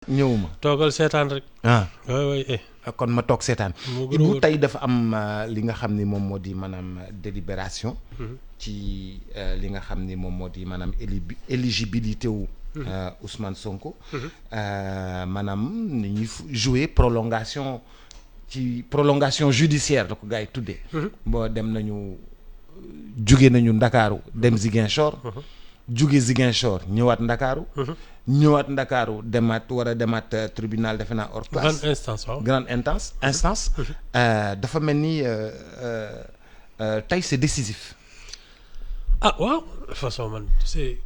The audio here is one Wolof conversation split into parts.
ñëwuma toogal seetaan rek. oui kon ma toog seetaan. Ibou tey dafa am li nga xam ni moom moo di maanaam délibération. ci li nga xam ni moom moo di maanaam éligibilité wu. Ousmane Sonko. maanaam ni ñuy jouer prolongation judiciaire la ko gars yi tuddee. boo dem nañu jóge nañu Ndakaaru dem Ziguinchor. jóge Ziguinchor ñëwaat Ndakaaru. ñëwaat Ndakaaru war a demaat tribunal defe naa hors classe. grande instance. dafa mel ni tey c'est décisif. ah waaw de toute façon man c'est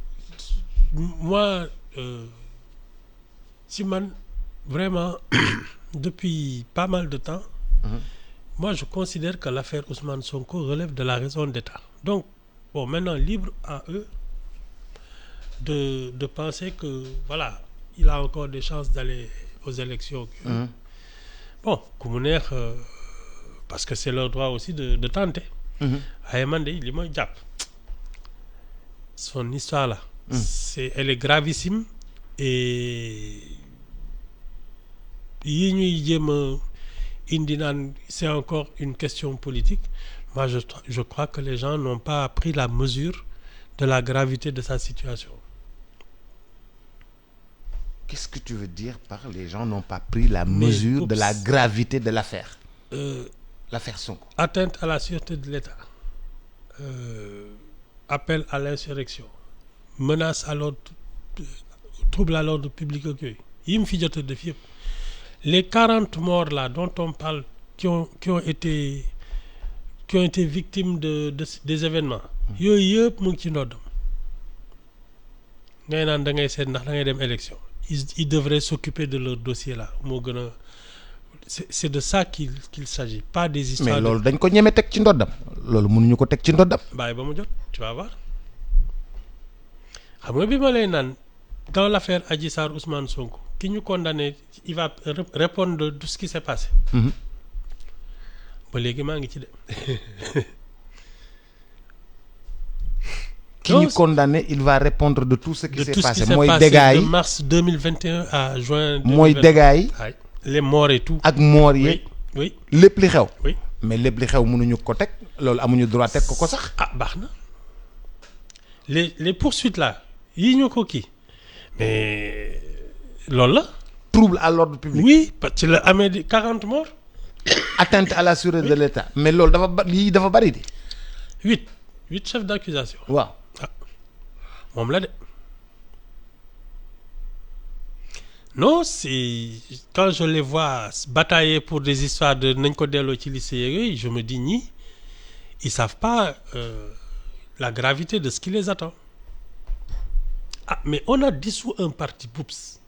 moi si man vraiment depuis pas mal de temps. Moi je considère que l'affaire Ousmane Sonko relève de la raison d'État. Donc bon, maintenant libre à eux de penser que voilà, il a encore des chances d'aller aux élections. Bon, ku mu neex parce que c'est leur droit aussi de tenter. waaye man de li may jàpp son histoire là. elle est gravissime et yi ñuy jéem a indi naan c'est encore une question politique. Moi je crois que les gens n'ont pas pris la mesure de la gravité de sa situation. Qu'est-ce que tu veux dire par les gens n'ont pas pris la mesure de la gravité de l'affaire? L'affaire Sonko. Atteinte à la sûreté de l'État, appel à l'insurrection, menace à l'ordre, trouble à l'ordre public ak yooyu yi mu fi jot a def yëpp. Les 40 morts là dont on parle qui ont été victimes des événements. yooyu yëpp mu ngi ci ndoddam. ngay naan da ngay seet ndax da ngay dem élection. Ils devraient s'occuper de leur dossier là moo gën a c'est de ça qu'il s'agit, pas des histoires. Mais loolu dañ ko ñeme teg ci ndoddam. loolu mënuñu ko teg ci ndoddam. bàyyi ba mu jot tu vas voir xam nga bi ma lay naan dans l'affaire Adji Sarr Ousmane Sonko ki ñu condamné il va répondre de tout ce qui s'est passé. ba léegi maa ngi ci de. Qui ñu condamné il va répondre de tout ce qui s'est passé. mooy dégâts yi de mars 2021 à juin 2020. mooy dégâts yi. les morts et tout. ak morts yi. oui lépp li xew. oui mais lépp li xew mënuñu ko teg loolu amuñu droit teg ko sax. ah baax na les poursuites là yi ñu ko kii mais loolu la. trouble à l'ordre public. oui parce que la amee di 40 morts. atteinte à la sûreté de l'État. mais loolu dafa bari di. 8 chefs d'accusation. waaw. moom la de non c'est quand je les vois batailler pour des histoires de nañ ko delloo ci lycée yooyu je me dis ñii ils savent pas la gravité de ce qui les attend. Ah mais on a dissous un parti BOUPS,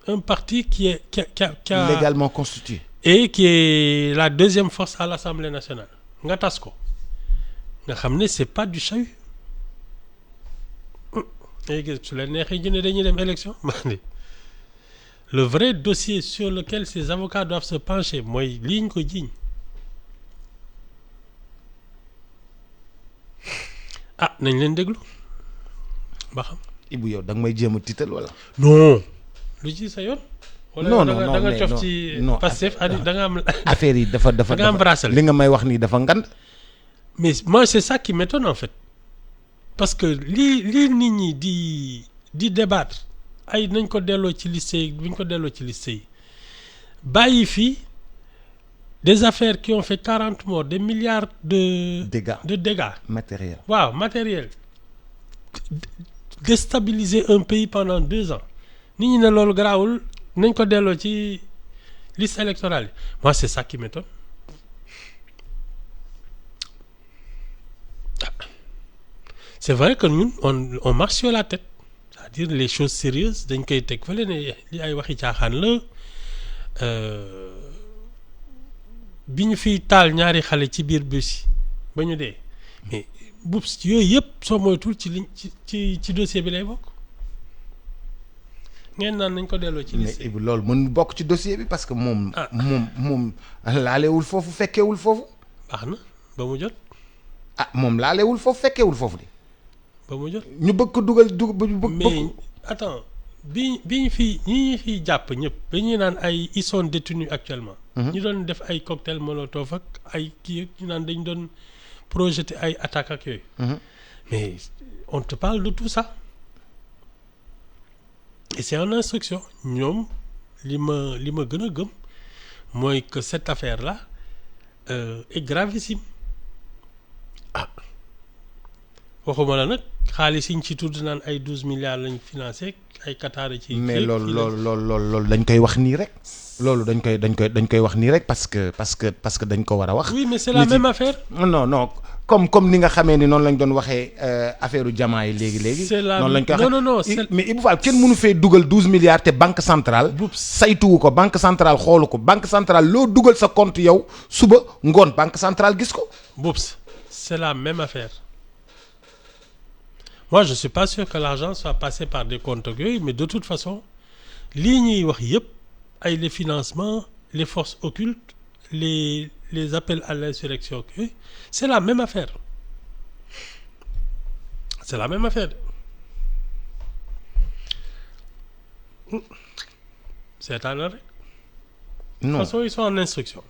un parti qui a légalement constitué et qui est la deuxième force à l'Assemblée nationale nga tas ko nga xam ne c'est pas du chahut. léegi su la neexee ñu ne dañuy dem élection le vrai dossier sur lequel ces avocats doivent se pencher mooy lii ñu ko jiiñ. ah nañ leen déglu ba xam. Ibou yow da nga may jéem a tiital wala. non lu ci sa yoon. non non da nga cof ci Pastef da nga am. affaire yi dafa da nga am bracelet li nga may wax nii dafa ngand. mais moi c'est ça qui m'étonne en fait. parce que lii nit ñi di débattre ay nañ ko delloo ci liste yi buñ ko delloo ci liste yi bàyyi fii des affaires qui ont fait 40 morts, des milliards de dégâts matériels. Waaw, matériel. Déstabiliser un pays pendant 2 ans. Nit ñi ne loolu garaawul nañ ko delloo ci liste électorale. Moi c'est ça qui m'étonne. C'est vrai que ñun on marche sur la tête, c'est-à-dire les choses sérieuses dañ koy teg fële ne li ay waxi caaxaan la bi ñu fiy taal ñaari xale ci biir bus yi ba ñu dee mais bubs yooyu yëpp soo moytul ci liñ ci dossier bi lay bokk ngeen naan nañ ko delloo ci liste. mais loolu mën bokk ci dossier bi parce que moom. moom laalewul foofu fekkewul foofu. baax na ba mu jot. moom laalewul foofu fekkewul foofu de. ba mu jot ñu bëgg ko dugal mais attends bi ñu fi ñi fiy jàpp ñëpp dañuy naan ay ils sont détenus actuellement. ñu doon def ay cocktail molotov ak ay kii ñu naan dañ doon projeter ay attaques ak yooyu. Mais on te parle de tout ça et c'est en instruction ñoom li ma gën a gëm mooy que cette affaire là est gravissime. waxuma la nag xaalis yi ñu ci tudd naan ay 12 milliards lañ financé ay Qatar ci. mais loolu dañ koy wax nii rek. loolu dañ koy wax nii rek parce que dañ ko war a wax. oui mais c'est la même affaire. non comme ni nga xamee ni noonu lañ doon waxee affaire u jamaa yi léegi. c'est la noonu lañ koy waxee non mais Ibou Fall kenn mënu fee dugal 12 milliards te banque centrale. saytuwu ko banque centrale xoolu ko banque centrale loo dugal sa compte yow suba ngoon banque centrale gis ko. Boups c'est la même affaire. Moi, je ne suis pas sûr que l'argent soit passé par des comptes yooyu mais de toute façon lii ñuy wax yëpp ay les financements les forces occultes les appels à l'insurrection yooyu c'est la même affaire. C'est la même affaire. seetaan la rek. non de toute façon ils sont en instruction.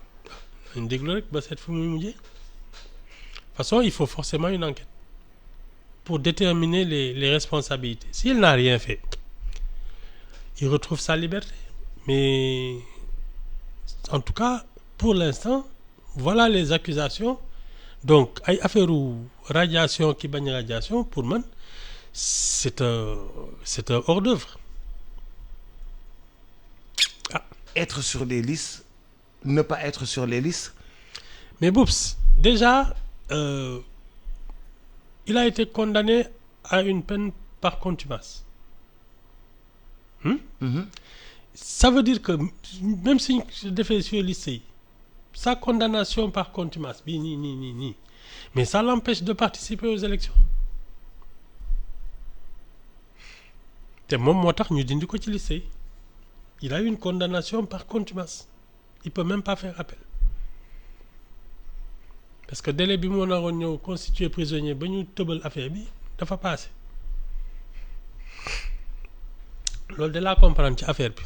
dañ déglu rek ba seet fu muy mujjee. De toute façon il faut forcément une enquête pour déterminer les responsabilités. S'il n'a rien fait, il retrouve sa liberté. Mais en tout cas, pour l'instant, voilà les accusations. Donc, ay affaire ou radiation qui bagne radiation, pour moi, c'est un hors d'œuvre. Être sur les listes, ne pas être sur les listes. Mais Boups, déjà, il a été condamné à une peine par contumace. Ça veut dire que même si je défais sur lycée, sa condamnation par contumace, mais ça l'empêche de participer aux élections. te moom moo tax ñu dindi ko ci lycée. Il a eu une condamnation par contumace. Il peut même pas faire appel. Parce que délai bi mu naroon ñëw constitué prisonnier ba ñu tëbal affaire bi dafa passé loolu de laa comprendre ci affaire bi.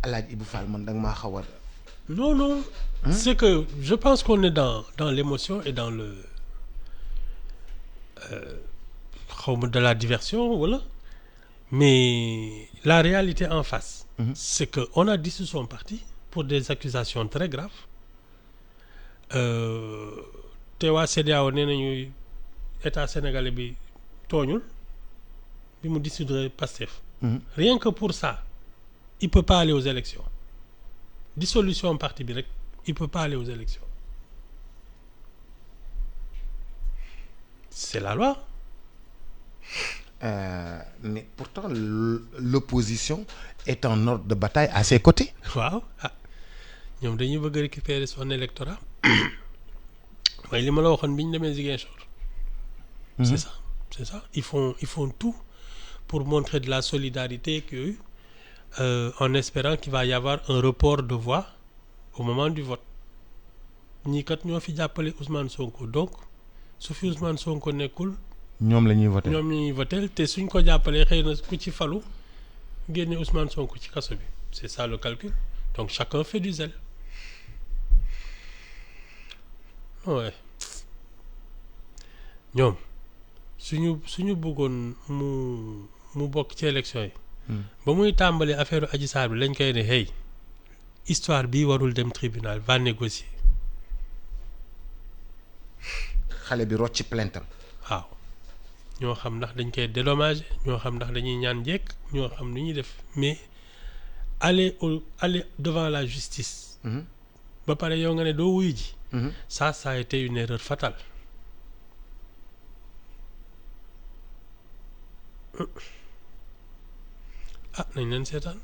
Alaaji Ibou Fall man da nga maa xaw a. Non. C'est que je pense qu'on est dans l'émotion et dans le xawma de la diversion voilà. Mais la réalité en face. C'est que on a dissous son parti pour des accusations très graves. te waa CEDEAO nee nañu état sénégalais bi tooñul bi mu dissoudre Pastef. Rien que pour ça il peut pas aller aux élections. Dissolution parti bi rek il peut pas aller aux élections. C'est la loi. Mais pourtant l'opposition est en ordre de bataille à ses côtés. waaw ñoom dañuy bëgg a récupérer son électorat mooy li ma la waxoon bi ñu demee Ziguinchor. C'est ça ils font tout pour montrer de la solidarité que en espérant qu'il va y avoir un report de voix au moment du vote ñii kat ñoo fi jàppale Ousmane Sonko donc su fi Ousmane Sonko nekkul. ñoom la ñuy voté ñoom ñuy voté te suñ ko jàppalee xëy na ku ci falu génne Ousmane Sonko ci kaso bi c'est ça le calcul donc chacun fait du zèle. Ouais ñoom suñu bëggoon mu bokk ci élection yi. ba muy tàmbali affaire Adji Sarr bi lañ koy ne hey histoire bii warul dem tribunal va négocier. xale bi rocc ci plaintam. waaw ñoo xam ndax dañ koy dédommager ñoo xam ndax dañuy ñaan njëkk ñoo xam ni ñuy def mais aller devant la justice. ba pare yow nga ne doo wuyu ji. ça a été une erreur fatale. nañ leen seetaan.